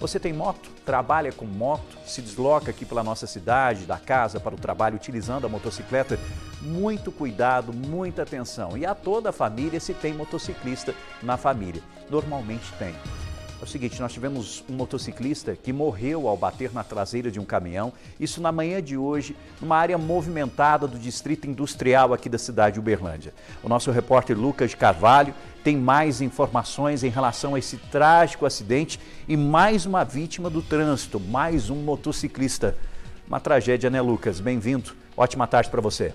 Você tem moto? Trabalha com moto? Se desloca aqui pela nossa cidade, da casa para o trabalho utilizando a motocicleta? Muito cuidado, muita atenção. E a toda a família se tem motociclista na família. Normalmente tem. É o seguinte, nós tivemos um motociclista que morreu ao bater na traseira de um caminhão, isso na manhã de hoje, numa área movimentada do distrito industrial aqui da cidade de Uberlândia. O nosso repórter Lucas Carvalho tem mais informações em relação a esse trágico acidente e mais uma vítima do trânsito, mais um motociclista. Uma tragédia, né, Lucas? Bem-vindo. Ótima tarde para você.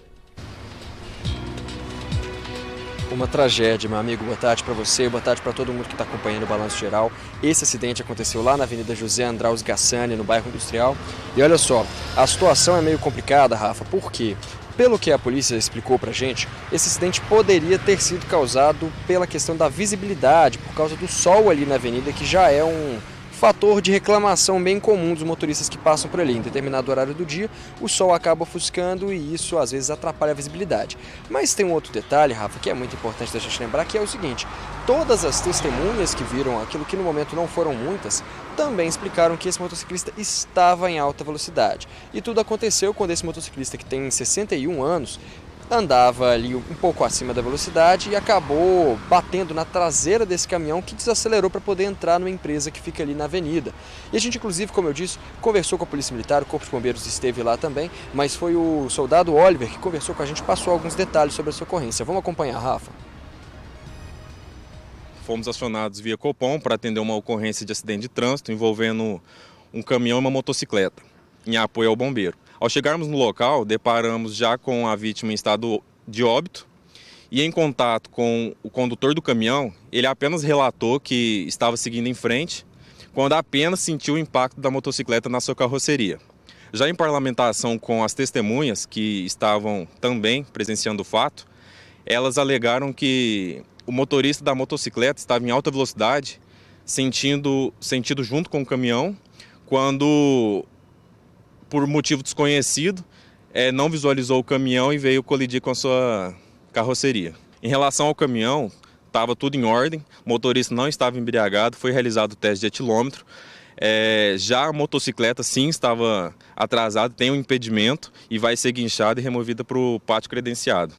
Uma tragédia, meu amigo. Boa tarde para você, boa tarde para todo mundo que está acompanhando o Balanço Geral. Esse acidente aconteceu lá na Avenida José Andraus Gassani, no bairro Industrial. E olha só, a situação é meio complicada, Rafa, por quê? Pelo que a polícia explicou pra gente, esse acidente poderia ter sido causado pela questão da visibilidade, por causa do sol ali na avenida, que já é um fator de reclamação bem comum dos motoristas que passam por ali. Em determinado horário do dia, o sol acaba ofuscando e isso às vezes atrapalha a visibilidade. Mas tem um outro detalhe, Rafa, que é muito importante da gente lembrar, que é o seguinte: todas as testemunhas que viram aquilo, que no momento não foram muitas, também explicaram que esse motociclista estava em alta velocidade. E tudo aconteceu quando esse motociclista, que tem 61 anos, andava ali um pouco acima da velocidade e acabou batendo na traseira desse caminhão, que desacelerou para poder entrar numa empresa que fica ali na avenida. E a gente, inclusive, como eu disse, conversou com a Polícia Militar, o Corpo de Bombeiros esteve lá também, mas foi o soldado Oliver que conversou com a gente, passou alguns detalhes sobre essa ocorrência. Vamos acompanhar, Rafa. Fomos acionados via Copom para atender uma ocorrência de acidente de trânsito envolvendo um caminhão e uma motocicleta, em apoio ao bombeiro. Ao chegarmos no local, deparamos já com a vítima em estado de óbito e, em contato com o condutor do caminhão, ele apenas relatou que estava seguindo em frente quando apenas sentiu o impacto da motocicleta na sua carroceria. Já em parlamentação com as testemunhas que estavam também presenciando o fato, elas alegaram que o motorista da motocicleta estava em alta velocidade, sentido junto com o caminhão, quando, por motivo desconhecido, não visualizou o caminhão e veio colidir com a sua carroceria. Em relação ao caminhão, estava tudo em ordem, o motorista não estava embriagado, foi realizado o teste de etilômetro. Já a motocicleta sim estava atrasada, tem um impedimento e vai ser guinchada e removida para o pátio credenciado.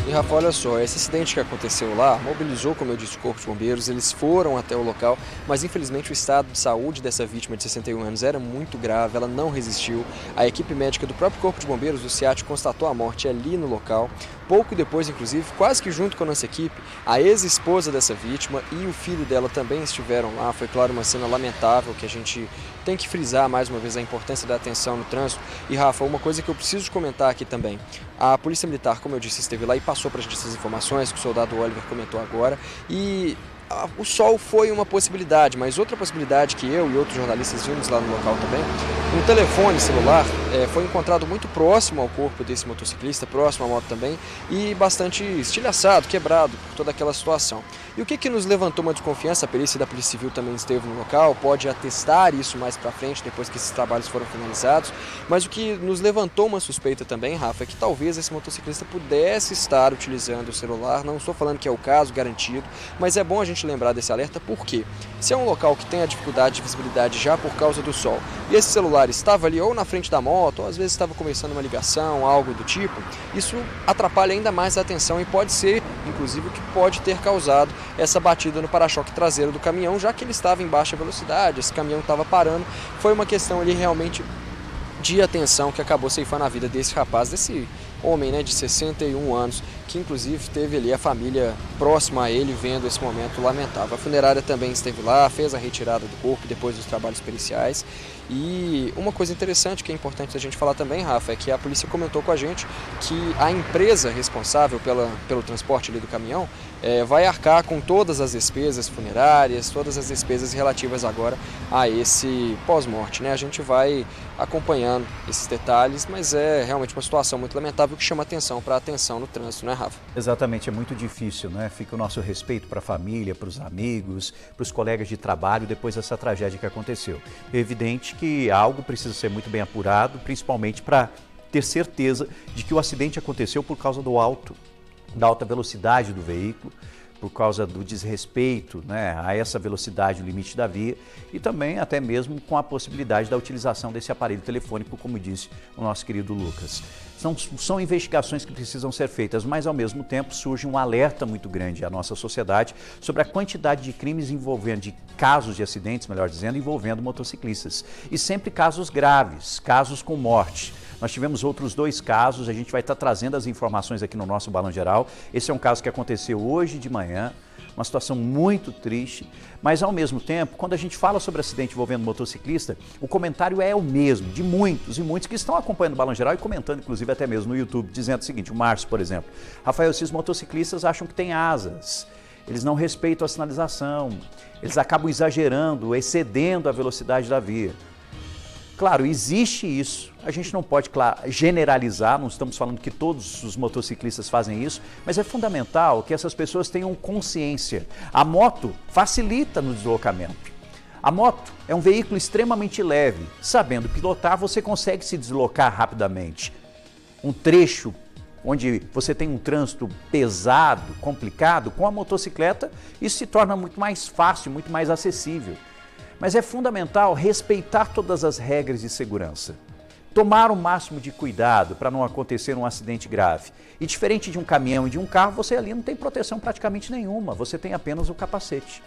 E, Rafa, olha só, esse acidente que aconteceu lá mobilizou, como eu disse, o Corpo de Bombeiros. Eles foram até o local, mas infelizmente o estado de saúde dessa vítima de 61 anos era muito grave, ela não resistiu. A equipe médica do próprio Corpo de Bombeiros, do SEAT, constatou a morte ali no local. Pouco depois, inclusive, quase que junto com a nossa equipe, a ex-esposa dessa vítima e o filho dela também estiveram lá. Foi, claro, uma cena lamentável que a gente tem que frisar mais uma vez a importância da atenção no trânsito. E, Rafa, uma coisa que eu preciso comentar aqui também. A Polícia Militar, como eu disse, esteve lá e passou para a gente essas informações que o soldado Oliver comentou agora. E o sol foi uma possibilidade, mas outra possibilidade que eu e outros jornalistas vimos lá no local também, um telefone celular foi encontrado muito próximo ao corpo desse motociclista, próximo à moto também, e bastante estilhaçado, quebrado por toda aquela situação. E o que nos levantou uma desconfiança, a perícia da Polícia Civil também esteve no local, pode atestar isso mais para frente, depois que esses trabalhos foram finalizados, mas o que nos levantou uma suspeita também, Rafa, é que talvez esse motociclista pudesse estar utilizando o celular. Não estou falando que é o caso garantido, mas é bom a gente lembrar desse alerta, porque se é um local que tem a dificuldade de visibilidade já por causa do sol, e esse celular estava ali ou na frente da moto, ou às vezes estava começando uma ligação, algo do tipo, isso atrapalha ainda mais a atenção e pode ser, inclusive, o que pode ter causado essa batida no para-choque traseiro do caminhão, já que ele estava em baixa velocidade, esse caminhão estava parando. Foi uma questão ali realmente de atenção que acabou ceifando a vida desse rapaz, desse homem, né, de 61 anos, que inclusive teve ali a família próxima a ele vendo esse momento lamentável. A funerária também esteve lá, fez a retirada do corpo depois dos trabalhos periciais. E uma coisa interessante que é importante a gente falar também, Rafa, é que a polícia comentou com a gente que a empresa responsável pelo transporte ali do caminhão vai arcar com todas as despesas funerárias, todas as despesas relativas agora a esse pós-morte, né? A gente vai acompanhando esses detalhes, mas é realmente uma situação muito lamentável que chama atenção para a atenção no trânsito, né, Rafa? Exatamente, é muito difícil, né? Fica o nosso respeito para a família, para os amigos, para os colegas de trabalho depois dessa tragédia que aconteceu. É evidente que algo precisa ser muito bem apurado, principalmente para ter certeza de que o acidente aconteceu por causa da alta velocidade do veículo, por causa do desrespeito, né, a essa velocidade, o limite da via, e também até mesmo com a possibilidade da utilização desse aparelho telefônico, como disse o nosso querido Lucas. São investigações que precisam ser feitas, mas ao mesmo tempo surge um alerta muito grande à nossa sociedade sobre a quantidade de crimes envolvendo, de casos de acidentes, melhor dizendo, envolvendo motociclistas. E sempre casos graves, casos com morte. Nós tivemos outros 2 casos, a gente vai estar trazendo as informações aqui no nosso Balanço Geral. Esse é um caso que aconteceu hoje de manhã, uma situação muito triste, mas ao mesmo tempo, quando a gente fala sobre acidente envolvendo motociclista, o comentário é o mesmo, de muitos e muitos que estão acompanhando o Balanço Geral e comentando, inclusive até mesmo no YouTube, dizendo o seguinte, o Márcio, por exemplo, Rafael, esses motociclistas acham que tem asas, eles não respeitam a sinalização, eles acabam exagerando, excedendo a velocidade da via. Claro, existe isso, a gente não pode generalizar, não estamos falando que todos os motociclistas fazem isso, mas é fundamental que essas pessoas tenham consciência. A moto facilita no deslocamento. A moto é um veículo extremamente leve, sabendo pilotar você consegue se deslocar rapidamente. Um trecho onde você tem um trânsito pesado, complicado, com a motocicleta, isso se torna muito mais fácil, muito mais acessível. Mas é fundamental respeitar todas as regras de segurança. Tomar o máximo de cuidado para não acontecer um acidente grave. E diferente de um caminhão e de um carro, você ali não tem proteção praticamente nenhuma, você tem apenas o capacete.